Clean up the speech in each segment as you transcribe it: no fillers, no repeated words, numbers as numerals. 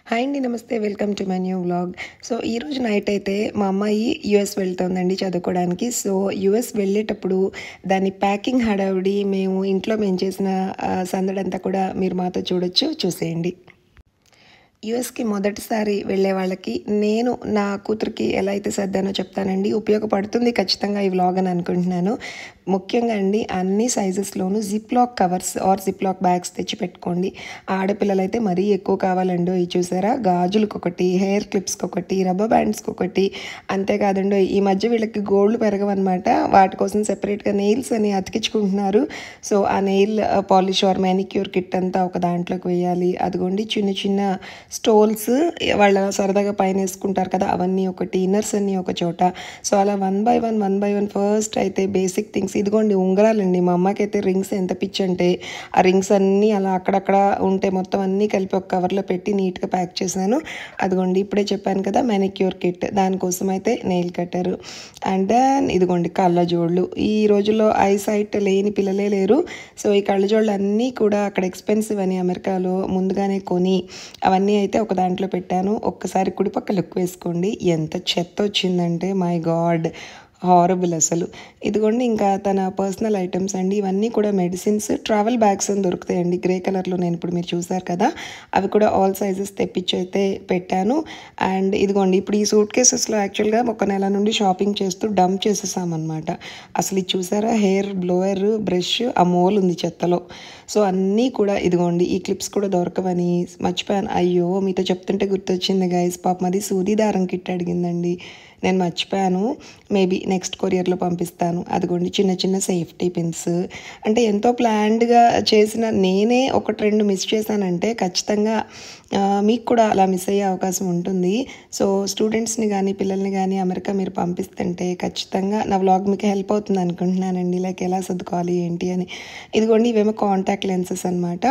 Hi అండి. నమస్తే. Welcome to my new vlog. So, ఈరోజు నైట్ అయితే మా అమ్మాయి యూఎస్ వెళ్తోందండి చదువుకోవడానికి. సో, యూఎస్ వెళ్ళేటప్పుడు దాని ప్యాకింగ్ హడావిడి మేము చేసిన సందడంతా కూడా మీరు మాతో చూసేయండి. యూఎస్‌కి మొదటిసారి వెళ్ళే వాళ్ళకి నేను నా కూతురికి ఎలా అయితే సర్దానో చెప్తానండి. ఉపయోగపడుతుంది ఖచ్చితంగా ఈ వ్లాగ్ అని అనుకుంటున్నాను. ముఖ్యంగా అండి అన్ని సైజెస్‌లోనూ ziplock covers or ziplock bags తెచ్చి పెట్టుకోండి. ఆడపిల్లలైతే మరీ ఎక్కువ కావాలండోయ్. చూసారా? గాజులకొకటి, హెయిర్ క్లిప్స్‌కొకటి, రబ్బర్ బ్యాండ్స్‌కొకటి. అంతేకాదండోయ్ ఈ మధ్య వీళ్ళకి గోల్డ్ పెరగవనమాట. వాటి కోసం సెపరేట్‌గా నెయిల్స్ అని అతికించుకుంటున్నారు. సో, ఆ nail polish or manicure kit అంతా ఒక దాంట్లోకి వేయాలి. అదిగోండి చిన్న చిన్న స్టోల్స్ వాళ్ళ సరదాగా పైనేసుకుంటారు కదా! అవన్నీ ఒకటి, ఇన్నర్స్ అన్నీ ఒక చోట. సో, అలా వన్ బై వన్ ఫస్ట్ అయితే బేసిక్ థింగ్స్ ఇదిగోండి ఉంగరాలండి. మా అమ్మకైతే రింగ్స్ ఎంత పిచ్చంటే, ఆ రింగ్స్ అన్నీ అలా అక్కడక్కడ ఉంటే మొత్తం అన్నీ కలిపి ఒక కవర్‌లో పెట్టి నీట్‌గా ప్యాక్ చేశాను. అదిగోండి ఇప్పుడే చెప్పాను కదా! మానిక్యూర్ కిట్ దానికోసం అయితే నెయిల్ కట్టరు. అండ్ దెన్ ఇదిగోండి కళ్ళజోళ్ళు. ఈ రోజుల్లో ఐ సైట్ లేని పిల్లలే లేరు. సో, ఈ కళ్ళజోళ్ళు అన్నీ కూడా అక్కడ ఎక్స్‌పెన్సివ్ అని అమెరికాలో ముందుగానే కొని అవన్నీ అయితే ఒక దాంట్లో పెట్టాను. ఒక్కసారి కుడిపక్క లుక్ వేసుకోండి. ఎంత చెత్తొచ్చిందంటే మై గాడ్! హారబుల్ అసలు. ఇదిగోండి ఇంకా తన పర్సనల్ ఐటెమ్స్ అండి. ఇవన్నీ కూడా మెడిసిన్స్, ట్రావెల్ బ్యాగ్స్ అని దొరుకుతాయండి గ్రే కలర్‌లో ఇప్పుడు మీరు చూసారు కదా! అవి కూడా ఆల్ సైజెస్ తెప్పించైతే పెట్టాను. అండ్ ఇదిగోండి ఇప్పుడు ఈ సూట్ కేసెస్‌లో యాక్చువల్‌గా ఒక నెల నుండి షాపింగ్ చేస్తూ డంప్ చేసేసామనమాట. అసలు ఇది చూసారా? హెయిర్ బ్లోయర్, బ్రష్ ఆ మూలుంది చెత్తలో. సో, అన్నీ కూడా ఇదిగోండి ఈ క్లిప్స్ కూడా దొరకవని మర్చిపోయాను. అయ్యో! మీతో చెప్తుంటే గుర్తొచ్చింది గైస్. పాపం అది సూది దారం కిట్ అడిగిందండి. నేను మర్చిపోయాను. మేబీ నెక్స్ట్ కొరియర్‌లో పంపిస్తాను. అదిగోండి చిన్న చిన్న సేఫ్టీ పిన్స్. అంటే ఎంతో ప్లాన్డ్‌గా చేసిన నేనే 1, 2 మిస్ చేశానంటే ఖచ్చితంగా మీకు కూడా అలా మిస్ అయ్యే అవకాశం ఉంటుంది. సో, స్టూడెంట్స్‌ని గానీ, పిల్లల్ని గానీ అమెరికా మీరు పంపిస్తుంటే ఖచ్చితంగా నా వ్లాగ్ మీకు హెల్ప్ అవుతుంది అనుకుంటున్నానండి. లైక్ ఎలా సర్దుకోవాలి ఏంటి అని. ఇదిగోండి ఇవేమో కాంటాక్ట్ లెన్సెస్ అనమాట.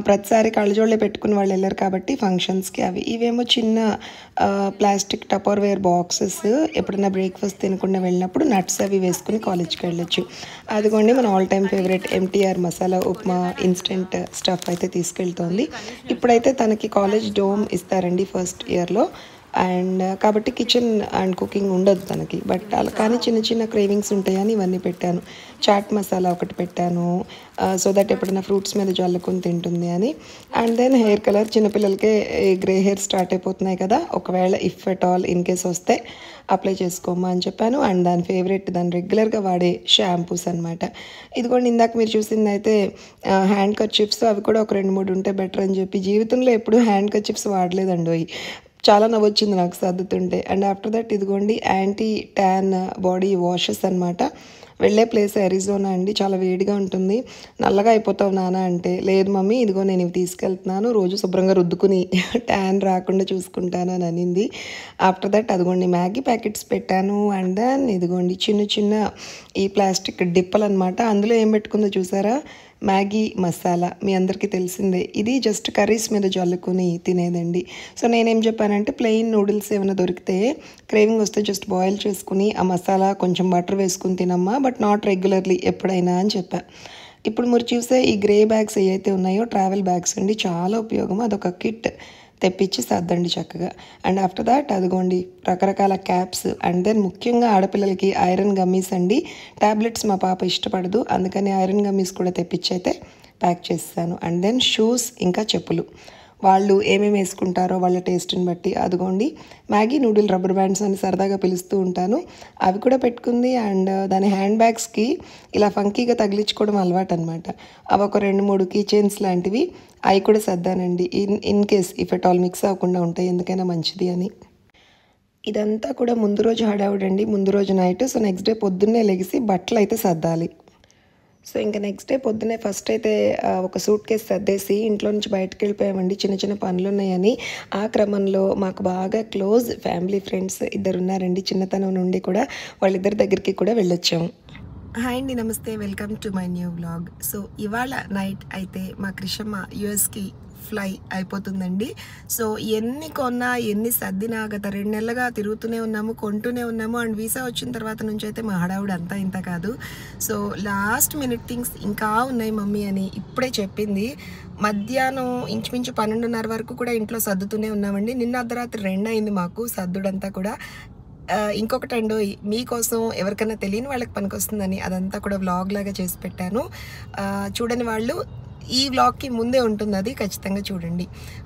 ప్రతిసారి కళ్ళజోళ్ళే పెట్టుకుని వాళ్ళు వెళ్ళరు కాబట్టి ఫంక్షన్స్‌కి అవి. ఇవేమో చిన్న ప్లాస్టిక్ టపర్‌వేర్ బాక్సెస్. ఎప్పుడైనా బ్రేక్‌ఫాస్ట్ తినకుండా వెళ్ళినప్పుడు నట్స్ అవి వేసుకుని కాలేజ్‌కి వెళ్ళొచ్చు. అదిగోండి మన all time favourite MTR masala upma instant stuff అయితే తీసుకెళ్తోంది. ఇప్పుడైతే తనకి కాలేజ్ డోమ్ ఇస్తారండి ఫస్ట్ ఇయర్‌లో. అండ్ కాబట్టి కిచెన్ అండ్ కుకింగ్ ఉండదు తనకి. బట్ అలా కానీ చిన్న చిన్న క్రేవింగ్స్ ఉంటాయని ఇవన్నీ పెట్టాను. చాట్ మసాలా ఒకటి పెట్టాను. సో దట్ ఎప్పుడైనా ఫ్రూట్స్ మీద జల్లుకొని తింటుంది అని. అండ్ దెన్ హెయిర్ కలర్ చిన్నపిల్లలకే గ్రే హెయిర్ స్టార్ట్ అయిపోతున్నాయి కదా! ఒకవేళ if at all in case వస్తే అప్లై చేసుకోమ్మా అని చెప్పాను. అండ్ దాని ఫేవరెట్ దాని రెగ్యులర్గా వాడే షాంపూస్ అనమాట. ఇదిగోండి ఇందాక మీరు చూసిందైతే హ్యాండ్ కర్చీఫ్స్ అవి కూడా ఒక 2, 3 ఉంటే బెటర్ అని చెప్పి జీవితంలో ఎప్పుడూ హ్యాండ్ కర్చీఫ్స్ వాడలేదండోయ్. చాలా నవ్వొచ్చింది నాకు సర్దుతుంటే. అండ్ ఆఫ్టర్ దట్ ఇదిగోండి యాంటీ ట్యాన్ బాడీ వాషెస్ అనమాట. వెళ్ళే ప్లేస్ అరిజోనా అండి. చాలా వేడిగా ఉంటుంది. నల్లగా అయిపోతావు నాన్న అంటే, లేదు మమ్మీ ఇదిగో నేను ఇవి తీసుకెళ్తున్నాను. రోజు శుభ్రంగా రుద్దుకుని ట్యాన్ రాకుండా చూసుకుంటాను అని అనింది. ఆఫ్టర్ దట్ అదిగోండి మ్యాగీ ప్యాకెట్స్ పెట్టాను. అండ్ దెన్ ఇదిగోండి చిన్న చిన్న ఈ ప్లాస్టిక్ డిప్పలు అనమాట. అందులో ఏం పెట్టుకుందో చూసారా? మ్యాగీ మసాలా మీ అందరికీ తెలిసిందే. ఇది జస్ట్ కర్రీస్ మీద జల్లుకొని తినేదండి. సో, నేనేం చెప్పానంటే ప్లెయిన్ నూడిల్స్ ఏమైనా దొరికితే క్రేవింగ్ వస్తే జస్ట్ బాయిల్ చేసుకుని ఆ మసాలా కొంచెం బటర్ వేసుకుని తినమ్మా, బట్ నాట్ రెగ్యులర్లీ ఎప్పుడైనా అని చెప్పా. ఇప్పుడు మీరు చూసే ఈ గ్రే బ్యాగ్స్ ఏవైతే ఉన్నాయో ట్రావెల్ బ్యాగ్స్ అండి. చాలా ఉపయోగం. అదొక కిట్ తెప్పించి సర్దండి చక్కగా. అండ్ ఆఫ్టర్ దాట్ అదిగోండి రకరకాల క్యాప్స్. అండ్ దెన్ ముఖ్యంగా ఆడపిల్లలకి ఐరన్ గమ్మీస్ అండి. టాబ్లెట్స్ మా పాప ఇష్టపడదు. అందుకని ఐరన్ గమ్మీస్ కూడా తెప్పించి అయితే ప్యాక్ చేస్తాను. అండ్ దెన్ షూస్ ఇంకా చెప్పులు. వాళ్ళు ఏమేమి వేసుకుంటారో వాళ్ళ టేస్ట్ని బట్టి అదిగోండి మ్యాగీ నూడిల్ రబ్బర్ బ్యాండ్స్ అని సరదాగా పిలుస్తూ ఉంటాను. అవి కూడా పెట్టుకుంది. అండ్ దాని హ్యాండ్ బ్యాగ్స్కి ఇలా ఫంకీగా తగిలించుకోవడం అలవాటు అనమాట. అవి ఒక 2, 3 కీ చైన్స్ లాంటివి అవి కూడా సర్దానండి. In case if at all mix అవ్వకుండా ఉంటాయి ఎందుకైనా మంచిది అని. ఇదంతా కూడా ముందు రోజు హడావుడండి. ముందు రోజు నైట్. సో, నెక్స్ట్ డే పొద్దున్నే లెగిసి బట్టలు అయితే సర్దాలి. సో, ఇంక నెక్స్ట్ డే పొద్దున్నే ఫస్ట్ అయితే ఒక సూట్ కేస్ సర్దేసి ఇంట్లో నుంచి బయటకెళ్ళిపోయామండి. చిన్న చిన్న పనులున్నాయని. ఆ క్రమంలో మాకు బాగా క్లోజ్ ఫ్యామిలీ ఫ్రెండ్స్ ఇద్దరున్నారండి చిన్నతనం నుండి కూడా. వాళ్ళిద్దరి దగ్గరికి కూడా వెళ్ళొచ్చాము. హాయ్ అండి. నమస్తే. Welcome to my new vlog. So, ఇవాళ నైట్ అయితే మా క్రిషమ్మ యూఎస్‌కి ఫ్లై అయిపోతుందండి. సో ఎన్ని కొన్నా ఎన్ని సర్దినా గత 2 నెలలుగా తిరుగుతూనే ఉన్నాము, కొంటూనే ఉన్నాము. అండ్ వీసా వచ్చిన తర్వాత నుంచి అయితే మా హడావుడి అంతా ఇంత కాదు. సో లాస్ట్ మినిట్ థింగ్స్ ఇంకా ఉన్నాయి మమ్మీ అని ఇప్పుడే చెప్పింది. మధ్యాహ్నం ఇంచుమించు 12:30 వరకు కూడా ఇంట్లో సర్దుతూనే ఉన్నామండి. నిన్న అర్ధరాత్రి 2 అయింది మాకు సర్దుడంతా కూడా. ఇంకొకటండోయ్, మీకోసం ఎవరికైనా తెలియని వాళ్ళకి పనికొస్తుందని అదంతా కూడా వ్లాగ్ లాగా చేసి పెట్టాను. చూడని వాళ్ళు ఈ వ్లాగ్కి ముందే ఉంటుంది, అది ఖచ్చితంగా చూడండి.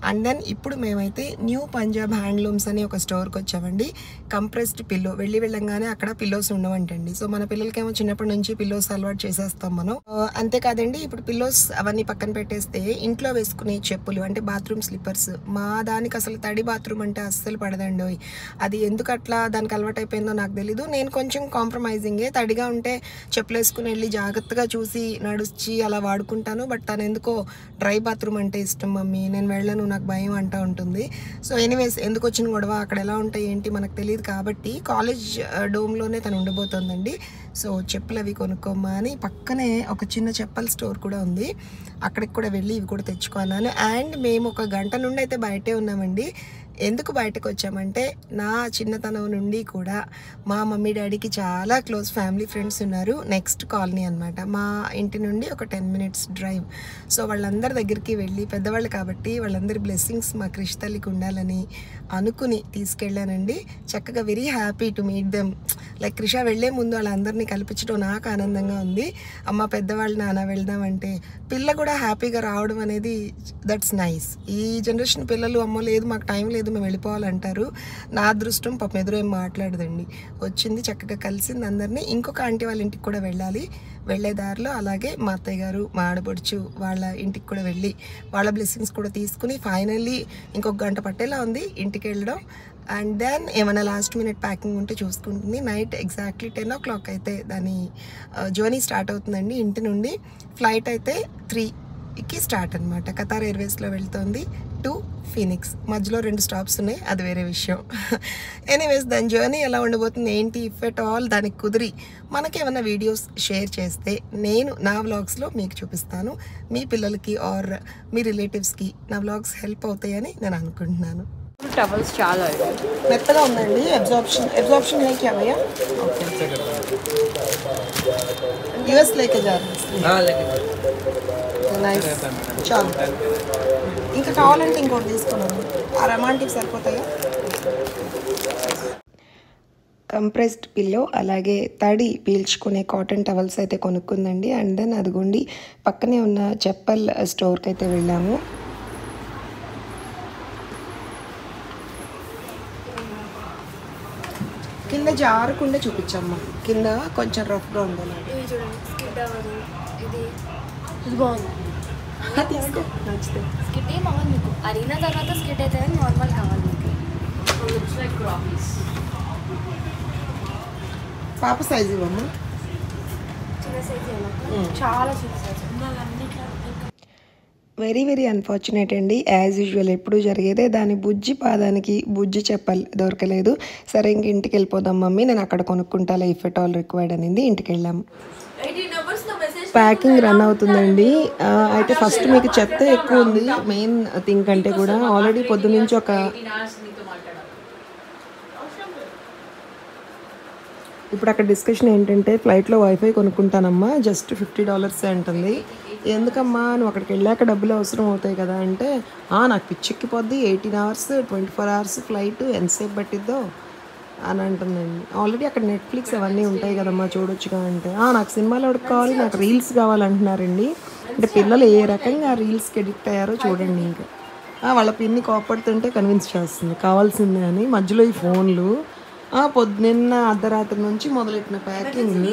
అండ్ దెన్ ఇప్పుడు మేమైతే న్యూ పంజాబ్ హ్యాండ్లూమ్స్ అని ఒక స్టోర్కి వచ్చామండి. కంప్రెస్డ్ పిల్లో, వెళ్ళంగానే అక్కడ పిల్లోస్ ఉండవంటండి. సో మన పిల్లలకేమో చిన్నప్పటి నుంచి పిల్లోస్ అలవాటు చేసేస్తాం మనం. అంతేకాదండి, ఇప్పుడు పిల్లోస్ అవన్నీ పక్కన పెట్టేస్తే ఇంట్లో వేసుకునే చెప్పులు అంటే బాత్రూమ్ స్లిప్పర్స్, మా దానికి అసలు తడి బాత్రూమ్ అంటే అస్సలు పడదండి. అది ఎందుకు అట్లా దానికి అలవాటు అయిపోయిందో నాకు తెలీదు. నేను కొంచెం కాంప్రమైజింగే, తడిగా ఉంటే చెప్పులు వేసుకుని వెళ్ళి జాగ్రత్తగా చూసి నడుచి అలా వాడుకుంటాను. బట్ తను ఎందుకో డ్రై బాత్రూమ్ అంటే ఇష్టం మమ్మీ, నేను వెళ్ళను, నాకు భయం అంటూ ఉంటుంది. సో ఎనీవేస్, ఎందుకు వచ్చిన గొడవ, అక్కడ ఎలా ఉంటాయి ఏంటి మనకు తెలియదు కాబట్టి కాలేజ్ డోమ్లోనే తను ఉండిపోతుందండి. సో చెప్పులు అవి కొనుక్కోమ్మా అని పక్కనే ఒక చిన్న చెప్పల స్టోర్ కూడా ఉంది, అక్కడికి కూడా వెళ్ళి ఇవి కూడా తెచ్చుకున్నాను. అండ్ మేము 1 గంట నుండి అయితే బయటే ఉన్నామండి. ఎందుకు బయటకు వచ్చామంటే నా చిన్నతనం నుండి కూడా మా మమ్మీ డాడీకి చాలా క్లోజ్ ఫ్యామిలీ ఫ్రెండ్స్ ఉన్నారు. నెక్స్ట్ కాలనీ అనమాట, మా ఇంటి నుండి ఒక 10 మినిట్స్ డ్రైవ్. సో వాళ్ళందరి దగ్గరికి వెళ్ళి, పెద్దవాళ్ళు కాబట్టి వాళ్ళందరి బ్లెస్సింగ్స్ మా క్రిష్ తల్లికి ఉండాలని అనుకుని తీసుకెళ్ళానండి. చక్కగా very happy to meet them. Like Krisha వెళ్ళే ముందు వాళ్ళందరినీ కల్పించడం నాకు ఆనందంగా ఉంది. అమ్మ పెద్దవాళ్ళు నాన్న వెళ్దామంటే పిల్ల కూడా హ్యాపీగా రావడం అనేది దట్స్ నైస్. ఈ జనరేషన్ పిల్లలు అమ్మో లేదు మాకు టైం లేదు మేము వెళ్ళిపోవాలంటారు. నా అదృష్టం పాపం ఎదురు ఏం మాట్లాడదండి, వచ్చింది చక్కగా కలిసింది అందరినీ. ఇంకొక ఆంటీ వాళ్ళ ఇంటికి కూడా వెళ్ళాలి, వెళ్ళే దారిలో అలాగే మా అత్తయ్య గారు మా ఆడపడుచు వాళ్ళ ఇంటికి కూడా వెళ్ళి వాళ్ళ బ్లెస్సింగ్స్ కూడా తీసుకుని ఫైనల్లీ ఇంకొక గంట పట్టేలా ఉంది ఇంటికి వెళ్ళడం. అండ్ దెన్ ఏమైనా లాస్ట్ మినిట్ ప్యాకింగ్ ఉంటే చూసుకుంటుంది. నైట్ ఎగ్జాక్ట్లీ 10 o'clock అయితే దాని జర్నీ స్టార్ట్ అవుతుందండి ఇంటి నుండి. ఫ్లైట్ అయితే 3కి స్టార్ట్ అనమాట. కతార్ ఎయిర్వేస్లో వెళ్తుంది టు ఫీనిక్స్. మధ్యలో 2 స్టాప్స్ ఉన్నాయి, అది వేరే విషయం. ఎనీవేస్ దాని జర్నీ ఎలా ఉండబోతుంది ఏంటి, ఇఫ్ ఎట్ ఆల్ దానికి కుదిరి మనకేమైనా వీడియోస్ షేర్ చేస్తే నేను నా వ్లాగ్స్లో మీకు చూపిస్తాను. మీ పిల్లలకి ఆర్ మీ రిలేటివ్స్కి నా వ్లాగ్స్ హెల్ప్ అవుతాయని నేను అనుకుంటున్నాను. टवल्स చాలా మెత్తగా ఉందండి. एब्जॉर्प्शन है क्या भैया? यूएस लेके जा रहे हैं? हाँ लेके నైస్. చాలు, ఇంకా కావాలంటే ఇంకోటి తీసుకున్నాను. ఆ రొమాంటిక్ సరిపోతాయా? కంప్రెస్డ్ పిల్లో అలాగే తడి పీల్చుకునే కాటన్ టవల్స్ అయితే కొనుక్కుందండి. అండ్ దెన్ అదిగోండి పక్కనే ఉన్న చెప్పల్ స్టోర్కి అయితే వెళ్ళాము. కింద జారకుండా చూపించమ్మా, కింద కొంచెం రఫ్గా ఉండాలి. ఇది బాగుంది, తీసుకో నచ్చితే. స్కిట్ ఏం అవ్వదు మీకు, అరిగిన తర్వాత స్కిట్ అయితే నార్మల్ కావాలి మీకు. లుక్స్ లైక్ క్రాపీస్. పాప సైజ్ ఇవ్వమ్మా, చిన్న సైజ్ చాలా చిన్న సైజ్. వెరీ వెరీ అన్ఫార్చునేట్ అండి. యాజ్ యూజువల్ ఎప్పుడు జరిగేదే, దాని బుజ్జి పాదానికి బుజ్జి చెప్పలు దొరకలేదు. సరే ఇంక ఇంటికి వెళ్ళిపోదాం మమ్మీ, నేను అక్కడ కొనుక్కుంటాలే ఇఫ్ ఎట్ ఆల్ రిక్వైర్డ్ అనేది. ఇంటికి వెళ్ళాము. ప్యాకింగ్ రన్ అవుతుందండి. అయితే ఫస్ట్ మీకు చెత్త ఎక్కువ ఉంది మెయిన్ థింగ్ కంటే కూడా. ఆల్రెడీ పొద్దు నుంచి ఇప్పుడు అక్కడ డిస్కషన్ ఏంటంటే ఫ్లైట్లో వైఫై కొనుక్కుంటానమ్మా, జస్ట్ $50 అంటుంది. ఎందుకమ్మా నువ్వు అక్కడికి వెళ్ళాక డబ్బులు అవసరం అవుతాయి కదా అంటే, నాకు పిచ్చెక్కిపోద్ది, 18 hours 24 hours ఫ్లైట్ ఎంతసేపు పట్టిద్దో అని అంటుందండి. ఆల్రెడీ అక్కడ నెట్ఫ్లిక్స్ అవన్నీ ఉంటాయి కదమ్మా చూడొచ్చుగా అంటే, నాకు సినిమాలు ఎవరికి కావాలి, నాకు రీల్స్ కావాలంటున్నారండి. అంటే పిల్లలు ఏ రకంగా రీల్స్కి ఎడిక్ట్ అయ్యారో చూడండి. ఇంకా వాళ్ళ పిన్ని కోపడుతుంటే కన్విన్స్ చేస్తుంది కావాల్సిందే అని. మధ్యలో ఈ ఫోన్లు, పొద్దున్న అర్ధరాత్రి నుంచి మొదలెట్టిన ప్యాకింగ్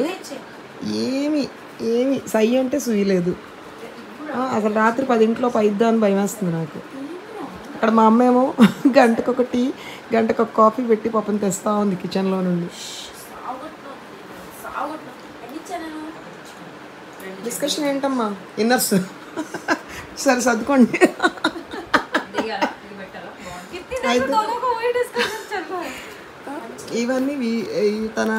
ఏమి సై అంటే సుయ్యలేదు. అసలు రాత్రి 10 అయిద్దా అని భయం వేస్తుంది నాకు. అక్కడ మా అమ్మ ఏమో గంటకొకటి గంటకు ఒక కాఫీ పెట్టి పాపం తెస్తా ఉంది కిచెన్లో నుండి. డిస్కషన్ ఏంటమ్మా? ఇన్నర్స్ సరే సర్దుకోండి. ఇవన్నీ తన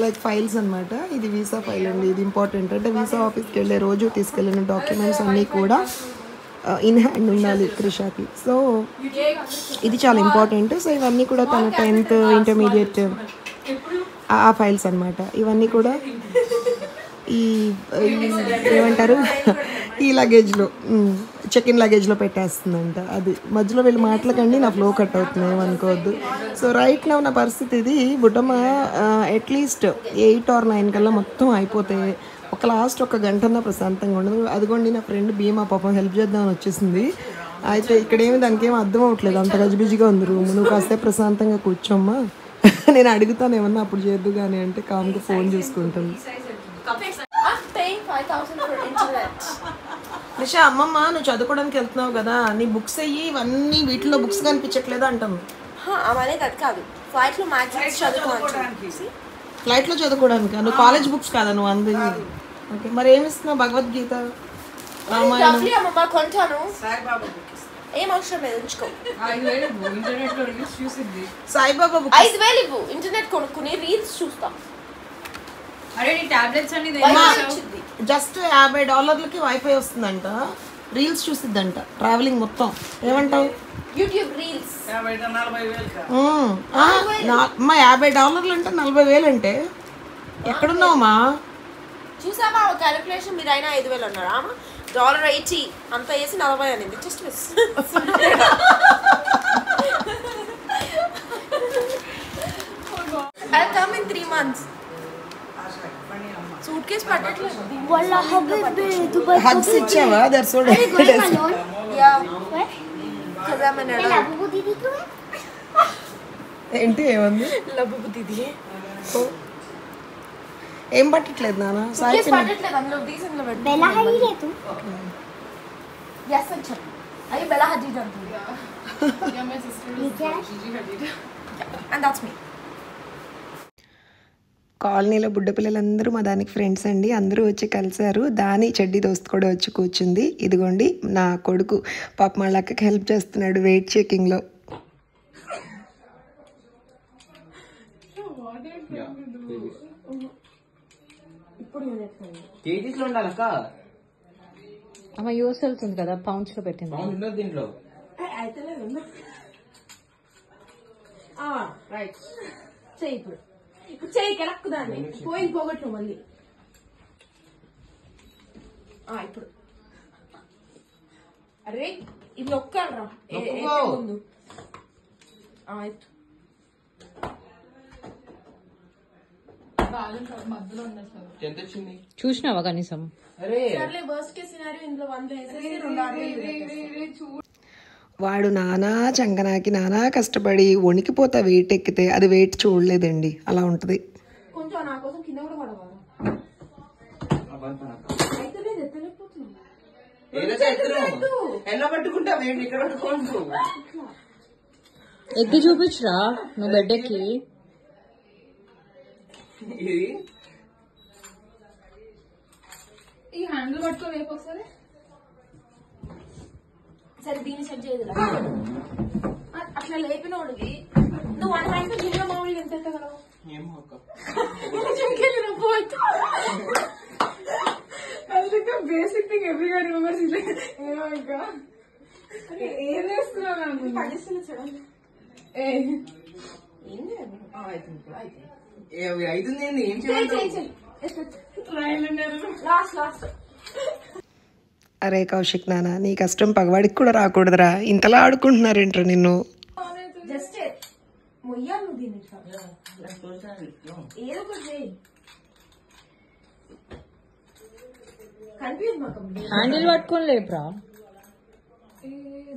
లైక్ ఫైల్స్ అనమాట. ఇది వీసా ఫైల్ అండి, ఇది ఇంపార్టెంట్. అంటే వీసా ఆఫీస్కి వెళ్ళే రోజు తీసుకెళ్ళిన డాక్యుమెంట్స్ అన్నీ కూడా ఇన్ హ్యాండ్ ఉండాలి త్రిషాకి. సో ఇది చాలా ఇంపార్టెంట్. సో ఇవన్నీ కూడా తన 10th ఇంటర్మీడియట్ ఆ ఫైల్స్ అనమాట. ఇవన్నీ కూడా ఈ ఏమంటారు ఈ లగేజ్లో చెక్ ఇన్ లగేజ్లో పెట్టేస్తుందంట. అది మధ్యలో వీళ్ళు మాటలకండి నా ఫ్లో కట్ అవుతున్నాయి అనుకోవద్దు. సో రైట్ నా పరిస్థితి ఇది. బుడ్డమ్మ అట్లీస్ట్ 8 or 9 కల్లా మొత్తం అయిపోతే ఒక గంటన్నా ప్రశాంతంగా ఉండదు. అదిగోండి నా ఫ్రెండ్ భీమా పాపం హెల్ప్ చేద్దామని వచ్చేసింది. అయితే ఇక్కడేమి దానికి ఏమి అర్థం అవ్వట్లేదు, అంత గజిబిజిగా ఉంది రూమ్. నువ్వు కాస్తే ప్రశాంతంగా కూర్చోమ్మా, నేను అడుగుతాను ఏమన్నా అప్పుడు చేద్దు కానీ అంటే కామ్గా ఫోన్ చూసుకుంటాను. నిషా అమ్మమ్మ నువ్వు చదువుకోవడానికి వెళ్తున్నావు కదా, నీ బుక్స్ అయ్యి ఇవన్నీ వీటిలో బుక్స్ కనిపించట్లేదు అంటాము. ఫ్లైట్లో చదువుకోవడానికి నువ్వు కాలేజ్ బుక్స్ కాదా నువ్వు అంది? ఓకే మరి ఏమి ఇస్తున్నావు? భగవద్గీత, రామాయణం. సాయిబాబా బుక్ 5,000 ఇవ్వు, ఇంటర్నెట్ కొనుక్కుని రీల్స్ చూస్తా. జస్ట్ $50కి వైఫై వస్తుందంట, రీల్స్ చూసిద్దంట, ట్రావెలింగ్ మొత్తం. ఏమంటావు? YouTube reels. అమ్మా $50 అంటే 40,000 అంటే ఎక్కడున్నావమ్మా? చూసావా క్యాలిక్యులేషన్? మీరు అయినా 5,000 అన్నారా? $80 అంత వేసి 40 అనేది just miss. I'll come in 3 months. Suit case పట్టట్లేదు. హగ్స్ ఇచ్చావా? దట్స్ వాట్ ఏంటి ఏమంది? లబ్బు దీది ఏం పట్టట్లేదు నాన్న? సాయి పట్టట్లేదు అందులో డీసెంట్లో పెట్టు. బెలా హదీద్ yes అని చెప్పు. అది బెలా హదీద్ అంటుంది. Yeah, my sister is Gigi Hadid. And that's me. కాలనీలో బుడ్డ పిల్లలందరూ మా దానికి ఫ్రెండ్స్ అండి. అందరూ వచ్చి కలిశారు. దాని చెడ్డి దోస్త్ కూడా వచ్చి కూర్చుంది. ఇదిగోండి నా కొడుకు పాప వాళ్ళ అక్కకి హెల్ప్ చేస్తున్నాడు వెయిట్ చెకింగ్లో. అమ్మ యూఎస్ వెళ్తుంది కదా, పౌండ్స్ లో పెట్టింది. దీంట్లో రైట్ చెయ్యి ఇప్పుడు. ఇప్పుడు చెయ్యి కెలక్కుదాన్ని పోయింది పోగొట్టు మళ్ళీ. ఇప్పుడు అరే ఇది నొక్కాలరా ముందు. చూసినావా కనీసం? వాడు నానా చంకనాకి నానా కష్టపడి వణికిపోతా వెయిట్ ఎక్కితే అది వెయిట్ చూడలేదండి, అలా ఉంటుంది. కొంచెం నా కోసం కింద కూడా పడవాలి. ఎక్కి చూపించరా నువ్వు బెడ్ ఎక్కి. ఈ హ్యాండిల్ పట్టుకొని రేపు వస్తుంది. సరే దీన్ని సెట్ చేయదు అట్లా లేపినోడికి నువ్వు 1 హ్యాండ్ జిమ్లో మామూలుగా ఎంత ఎత్తగలవు? బేసిక్ థింగ్ ఎవ్రీ గారు రిమెంబర్స్. ఏం చేస్తున్నావు? పడిస్తున్నా సడన్ అరే కౌశిక్ నాన్న, నీ కష్టం పగవాడికి కూడా రాకూడదురా. ఇంతలా ఆడుకుంటున్నారేంట్రా నిన్ను? జస్ట్ మొయ్యాలి నువ్వు దీన్ని ఏదో ఒకటి చేయి. కన్ఫ్యూజ్ మాకు. హ్యాండిల్ పట్టుకొని లేపురా.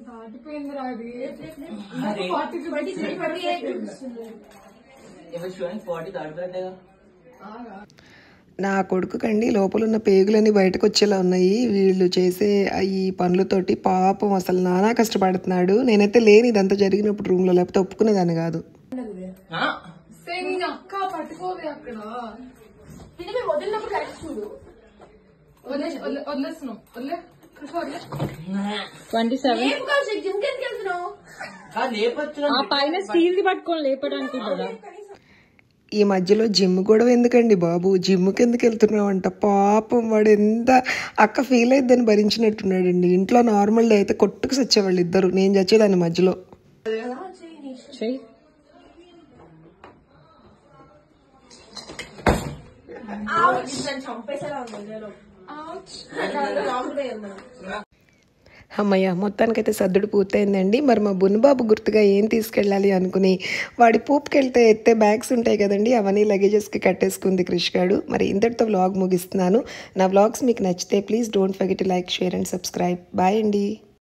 దాటిపోయిందిరా అది. నా కొడుకు కండి లోపలున్న పేగులన్నీ బయటకు వచ్చేలా ఉన్నాయి వీళ్ళు చేసే ఈ పనులతోటి. పాపం అసలు నానా కష్టపడుతున్నాడు. నేనైతే లేని ఇదంతా జరిగినప్పుడు రూమ్ లో, లేకపోతే ఒప్పుకునేదాన్ని కాదు. అక్క పట్టుకోవే అక్కడ వదిలినప్పుడు కరెక్ట్ చూడు. వదిలేస్తున్నావు 27. ఆ పైన స్టీల్ ది పట్టుకొని లేపడానికి కదా. ఈ మధ్యలో జిమ్ కూడా ఎందుకండి బాబు, జిమ్కి ఎందుకు వెళ్తున్నావంట పాపం. వాడు ఎంత అక్క ఫీల్ అయిద్దని భరించినట్టున్నాడండి. ఇంట్లో నార్మల్ డే అయితే కొట్టుకు చచ్చేవాళ్ళు ఇద్దరు, నేను చచ్చేదాన్ని మధ్యలో. చెయ్యి. అమ్మయ్య, మొత్తానికైతే సర్దుడు పూర్తయిందండి. మరి మా బున్నుబాబు గుర్తుగా ఏం తీసుకెళ్ళాలి అనుకుని వాడి పూపుకి వెళ్తే ఎత్తే బ్యాగ్స్ ఉంటాయి కదండి, అవన్నీ లగేజెస్కి కట్టేసుకుంది క్రిష్ గాడు. మరి ఇంతటితో వ్లాగ్ ముగిస్తున్నాను. నా వ్లాగ్స్ మీకు నచ్చితే please don't forget to like, share and subscribe. Bye అండి.